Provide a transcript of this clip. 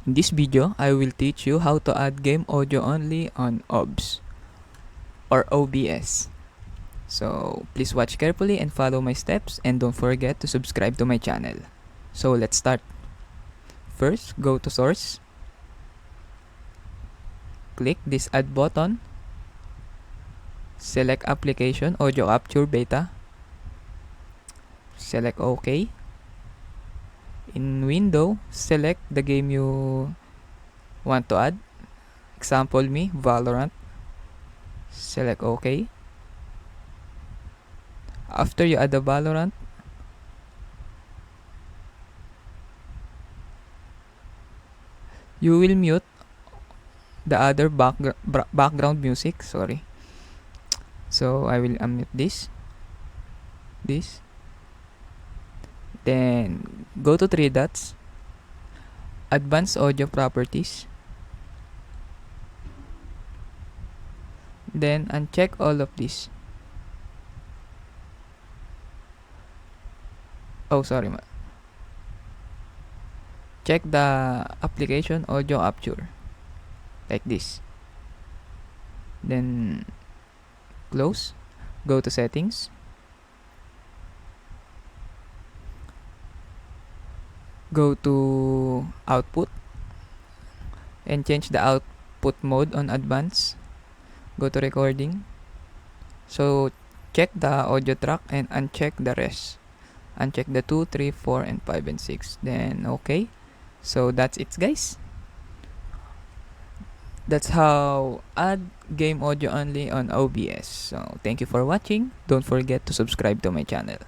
In this video, I will teach you how to add game audio only on OBS or OBS. So please watch carefully and follow my steps, and don't forget to subscribe to my channel. So let's start. First, go to source. Click this add button. Select application audio capture beta. Select OK. In window, select the game you want to add. Example me, Valorant. Select OK. After you add the Valorant, you will mute the other background music. Sorry. So I will unmute this. Then go to three dots, advanced audio properties. Then uncheck all of this. Oh, sorry. Check the application audio capture like this. Then close. Go to settings. Go to output and change the output mode on advanced. Go to recording. So check the audio track and uncheck the rest. Uncheck the 2, 3, 4, and 5 and 6. Then okay. So that's it, guys. That's how add game audio only on OBS. So thank you for watching. Don't forget to subscribe to my channel.